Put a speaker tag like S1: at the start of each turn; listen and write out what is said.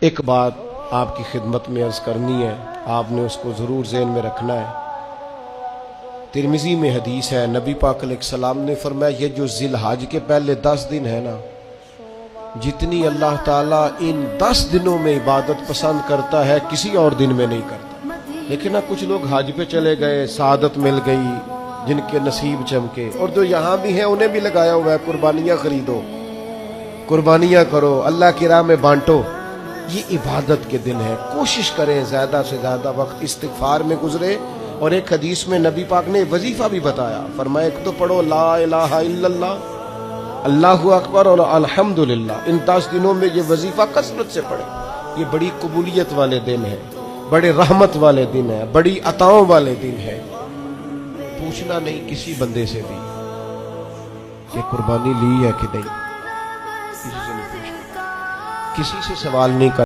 S1: ایک بات آپ کی خدمت میں عرض کرنی ہے، آپ نے اس کو ضرور ذہن میں رکھنا ہے۔ ترمذی میں حدیث ہے، نبی پاک علیہ السلام نے فرمایا یہ جو ذی الحج کے پہلے 10 دن ہے نا، جتنی اللہ تعالیٰ ان 10 دنوں میں عبادت پسند کرتا ہے کسی اور دن میں نہیں کرتا۔ لیکن نا کچھ لوگ حج پہ چلے گئے، سعادت مل گئی، جن کے نصیب چمکے، اور جو یہاں بھی ہیں انہیں بھی لگایا ہوا ہے قربانیاں خریدو، قربانیاں کرو، اللہ کی راہ میں بانٹو۔ یہ عبادت کے دن ہے، کوشش کریں زیادہ سے زیادہ وقت استغفار میں گزرے۔ اور ایک حدیث میں نبی پاک نے وظیفہ بھی بتایا، فرمایا ایک تو پڑھو لا الہ الا اللہ، اللہ اکبر اور الحمدللہ، ان 10 دنوں میں یہ وظیفہ کثرت سے پڑھیں۔ یہ بڑی قبولیت والے دن ہے، بڑے رحمت والے دن ہے، بڑی عطاؤں والے دن ہے۔ پوچھنا نہیں کسی بندے سے بھی کہ قربانی لی ہے کہ نہیں، کسی سے نہیں پوچھنا، کسی سے سوال نہیں کرنا۔